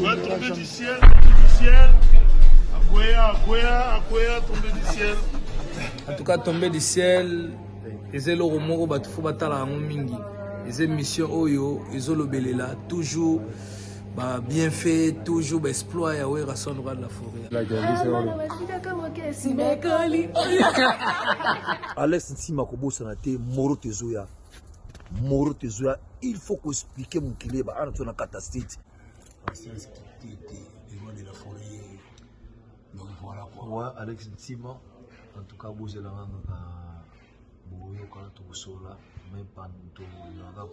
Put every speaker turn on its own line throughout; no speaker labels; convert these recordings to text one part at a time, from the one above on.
tomber du ciel, tomber du ciel. Akwea, tomber du ciel.
En tout cas, tomber du ciel, et le romo batufu batala mingi. Les émissions Oyo, ils ont le belela, toujours bien fait, toujours exploit à ouais rasson droit de la forêt.
Alex Ntima Kobo Sanate, Moro Tezoya, il faut qu'on explique mon kilé, bah, on a une catastrophe.
C'est loin de la forêt. Donc voilà quoi.
Ouais, Alex Ntima, en tout cas, vous êtes là, vous êtes là, même pas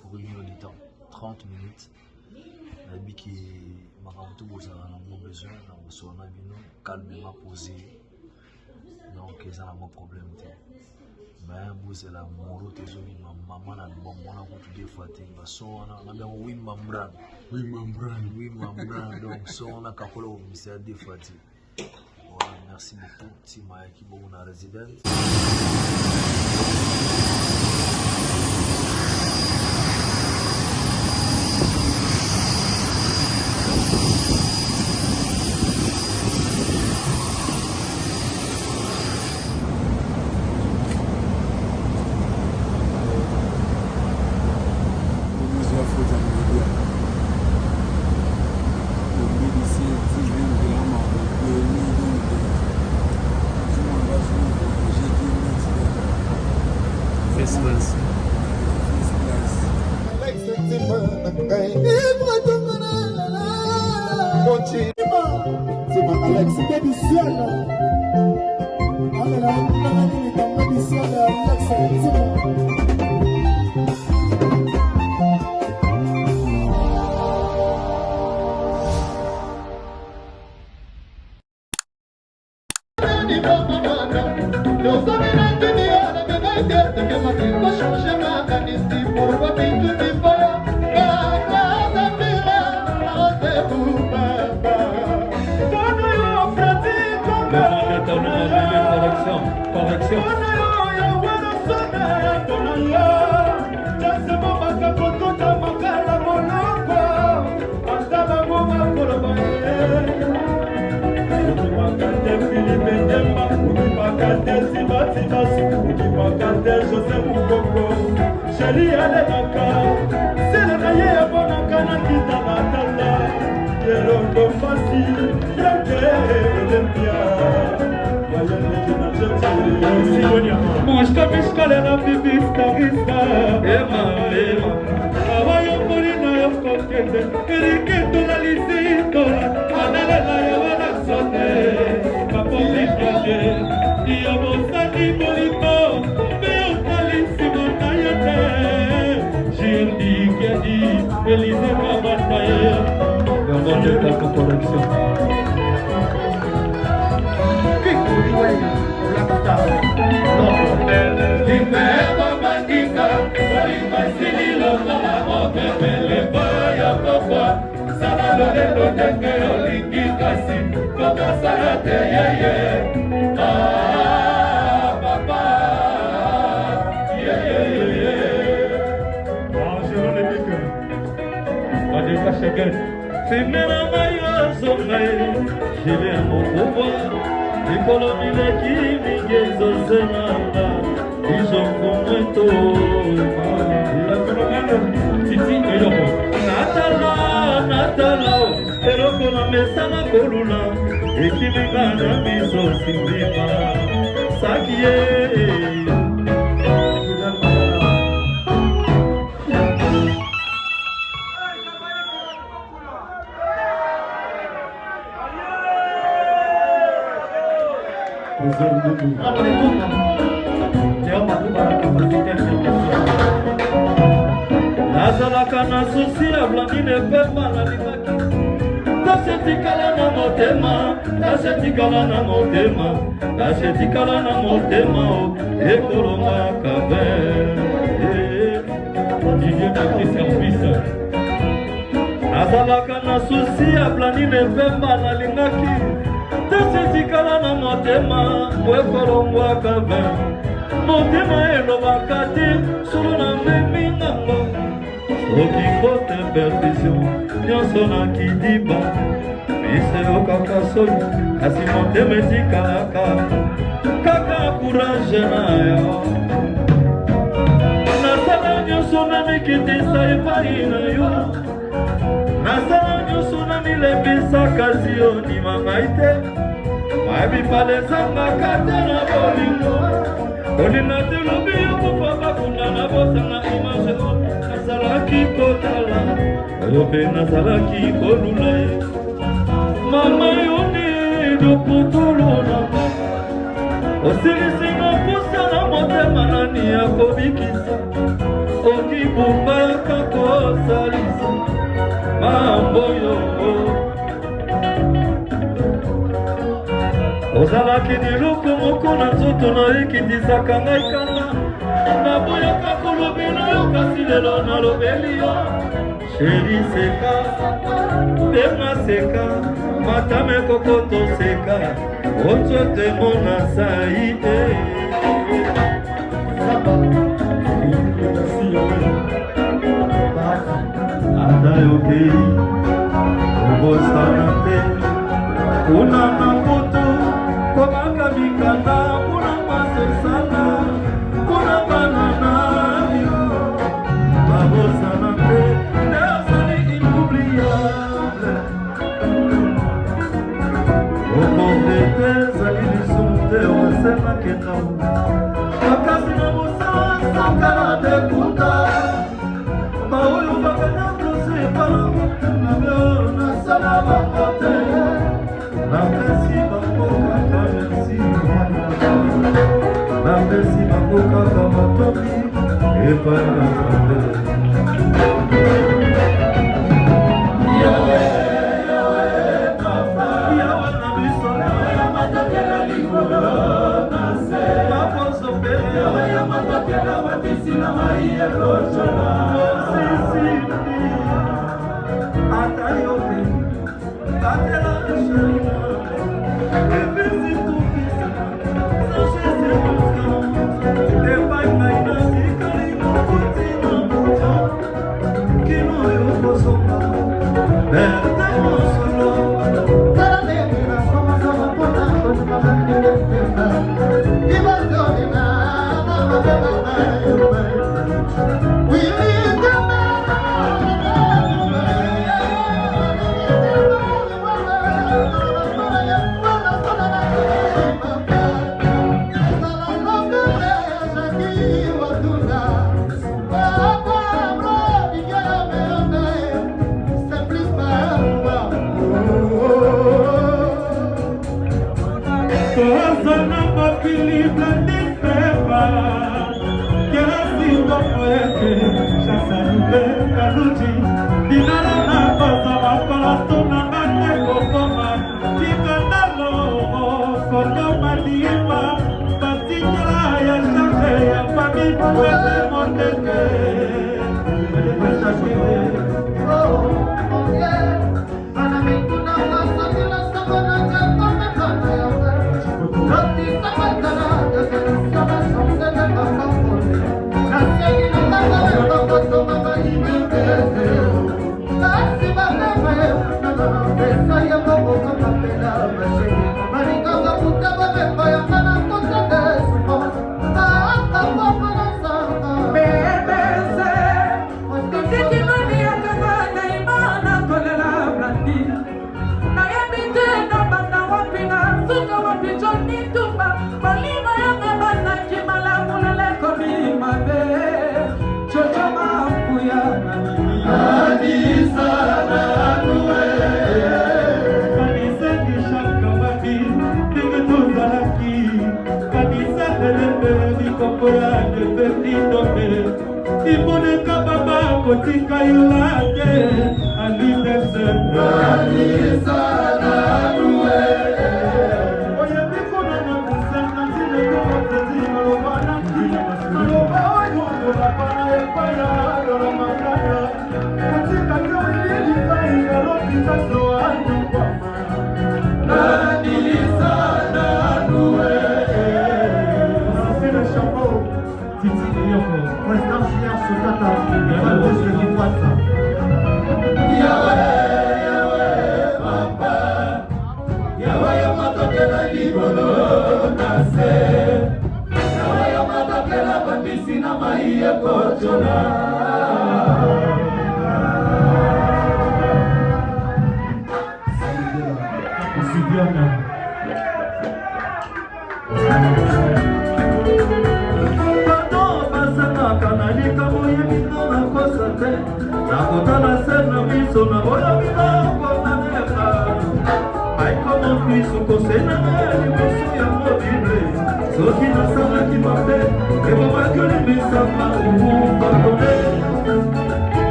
pour une heure de temps, 30 minutes. Je dis que ma besoin calmement posé. Donc, c'est un bon problème. Mais vous êtes là, Moro Tezoni, ma maman a bon, on a des fois, on a bien oui, membran. Donc, on a capolo, c'est des fois. Voilà, merci beaucoup. Tima qui est bon, résident.
Perdition, nyonso na kidiba yoka soni kasi motema etikalaka kaka courage na yo nasala nyonso na mikitisa epai na yo nasala nyonso na milembisa kasi yo ndimanga te mabipala ezangaka te na bolingo kolinga te lobi yokofa bakunda na bosanga image o nazalaki kotala oyo mpe nazalaki kolula ye mama yoni dokotolonanga osilisinga pusa na motema nani ya kobikisa okibumbalaka kosalisa mambo yo ozalaki diluku moko na nzoto na ekitisaka ngai kanda naboyaka kolobi na yo kasi lelo nalobeli yo sheri seka pema seka matame kokoto seka ozote mona sai ata yokei obosana te kuna na moto komaka mikanda kuna masesana kuna banana yo babosana te neosali inoubliable okovete zali lisumu te wasemakena makasi na mosasakala dekuta baoyo bakanya blose epana nabe nasala bango te napesi bango kaka merci napesi bango kaka matobi epai na nzambe yawe papa yawe na biso ya matokela likolo na se maposo pe yawe ya matokela wabisi na mai elojola osisini ata yote atela sherina ebisi tupisa sashese mokano epai ngai na sikali mokuti na moto kino yokosonga berte mosolo talanekena komasama mpona kotumamandelefema ibazonina na mabebana yobe Kotika yulake alidese alisana nuwe oye bikona na kusana tine kwa tete malobana maloba oyo la para epaya la makaya kotika kawili kai galopita so anu kwa alisana nuwe c'est le chapeau Titi Yoko président Julien Sotata Yawe, Yawe, papa.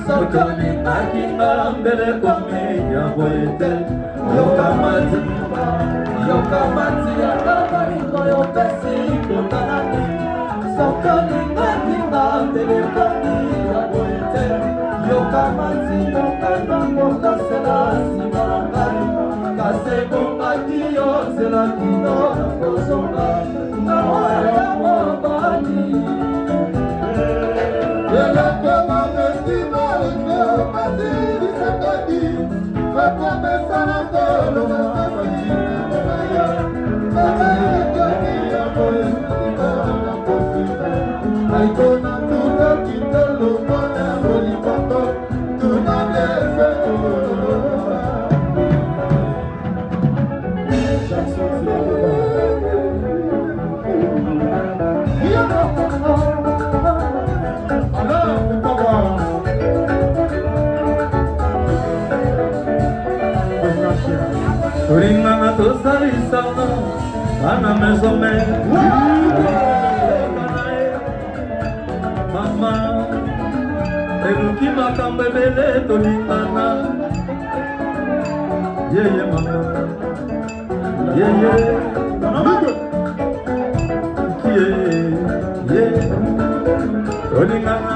sokolingaki nga mbele komenya boye te yokamati yanga bolingo yopesi kotalaki sokolingaki nga mbele komenya boye te yokamati yokandango kasela nsima na ngai kasi ebongaki yo nzela kino na kozonga nawa ya mobali Ringana tosalisana ana mesome mama eluki makambo ebele tolingana yeye mama yeye kiye tolingana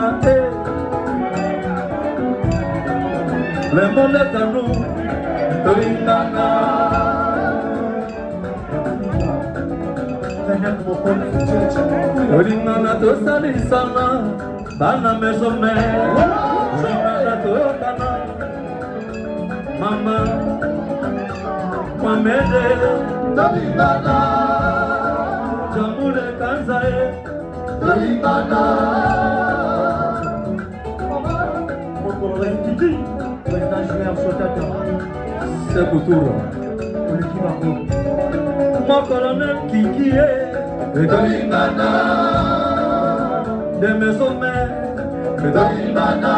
le monde est à nous tolingana tolingana tosalisana bana mesome tolingana toyokana mama Mamede tolingana jamule kanzae tolingana président joueur Sotata c'est Koutoura mon colonel Kikie tolingana de mes sommets tolingana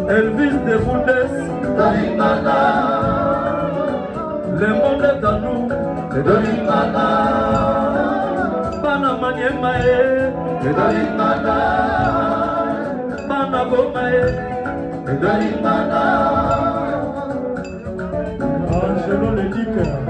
Elvis de Bundes tolingana le monde est à nous tolingana Bana Maniemae tolingana Bana Gomae tolingana Angelo le dit que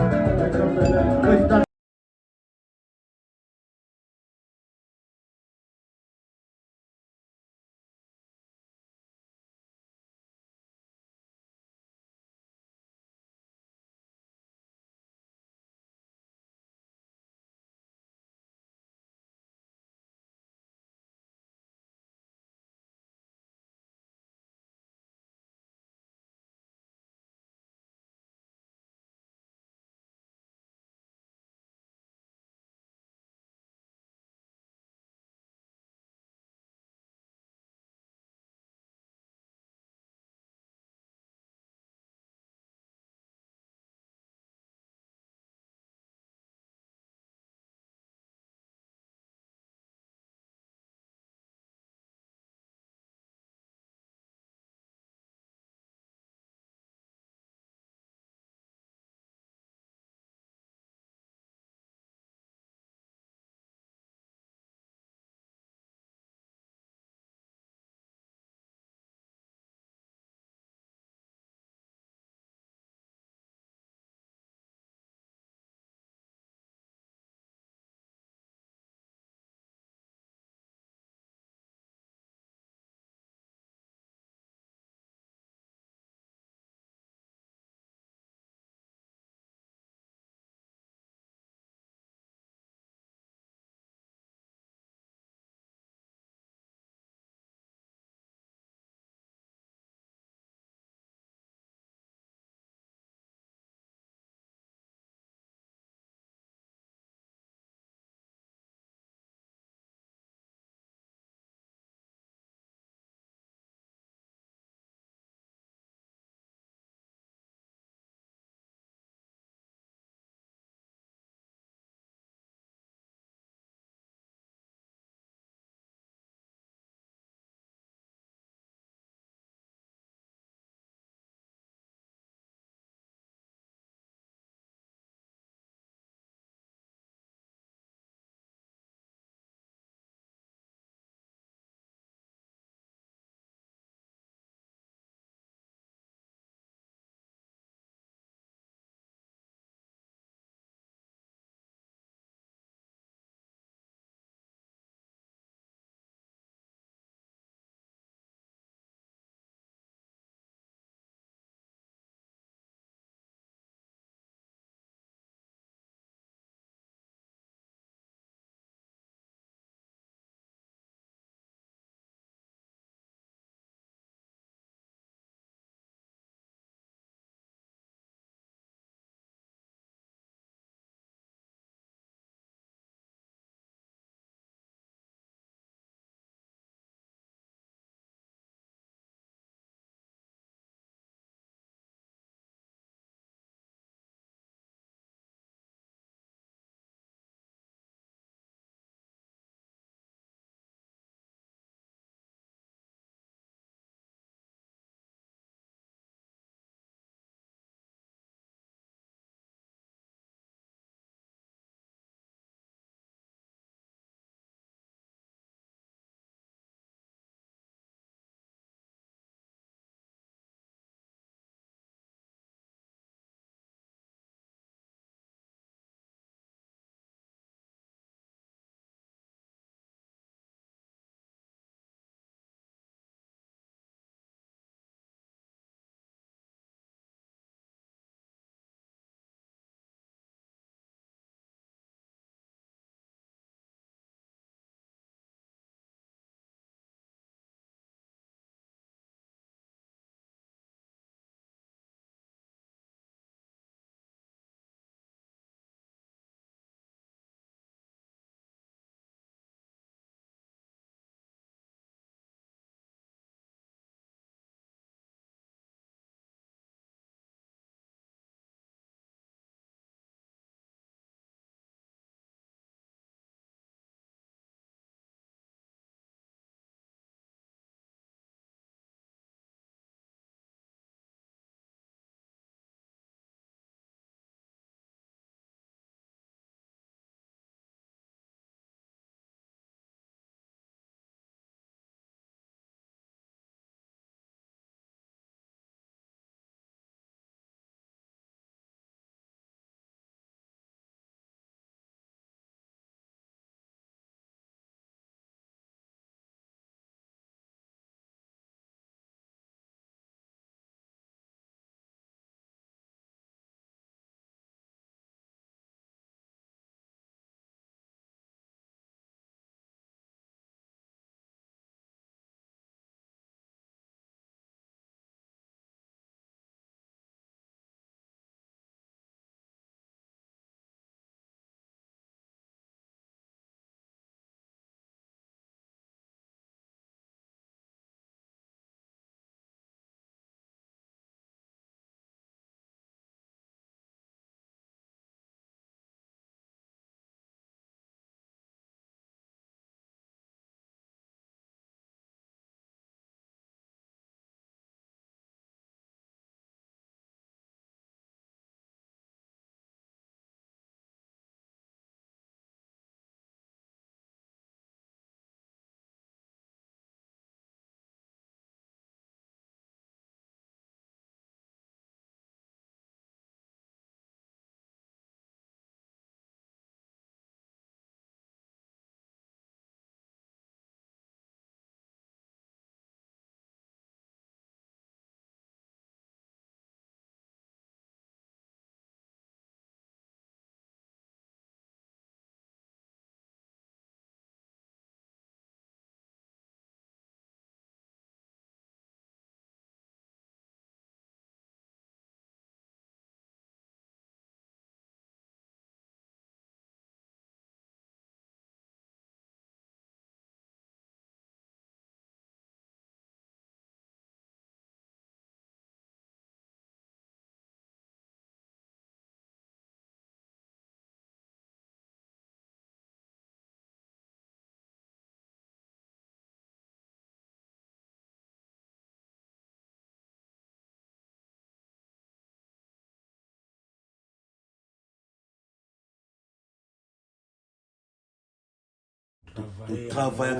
travailler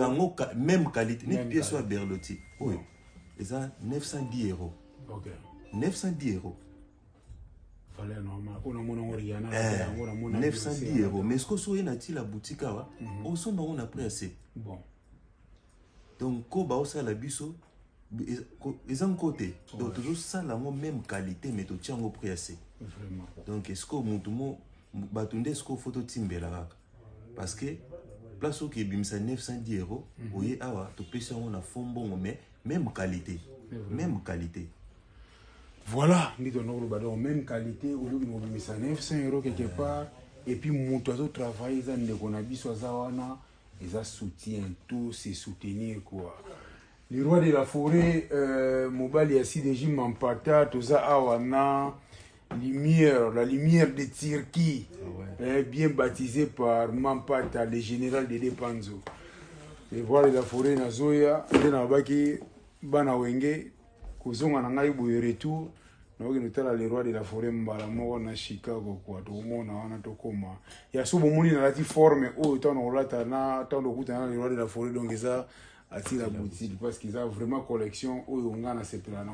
même qualité ni pièce soit Berlotti oui ça 910 €.
OK
910 €.
Fallait normal on a mon Oriana
910 €. Mais ce que soit na ti la boutique là on son on a pris assez
bon
donc ko ba ça la biso ils ont côté donc toujours ça la même qualité mais tu tiens au prix assez
vraiment
donc est-ce que mutumo batunde est-ce que photo timbela parce que place au kibimsa 910 €. Oui, awa, tu peux on a fond bon, mais même qualité. Même qualité.
Voilà, nous avons même qualité, au lieu de nous 900 € quelque part. Et puis, nous avons travaillé, nous avons soutien, tout c'est soutenir quoi. Les rois de la forêt, Mobali Yassi de Jim Mampata, tout ça, awana. Lumière, la lumière de Turquie, bien baptisée par Mampata, le général de Depanzo. Les voies de la forêt Nazoya, Denabaki, Banawenge, Kozonga Nangai Boyeretu, nous avons les rois de la forêt Mbalamoro na Chicago, quoi, tout le monde a Tokoma. Il y a souvent des gens qui forment, oh, tant on l'a, tant on a les rois de la forêt, donc ça attire la boutique, parce qu'ils ont vraiment collection, oh, on a cette plan.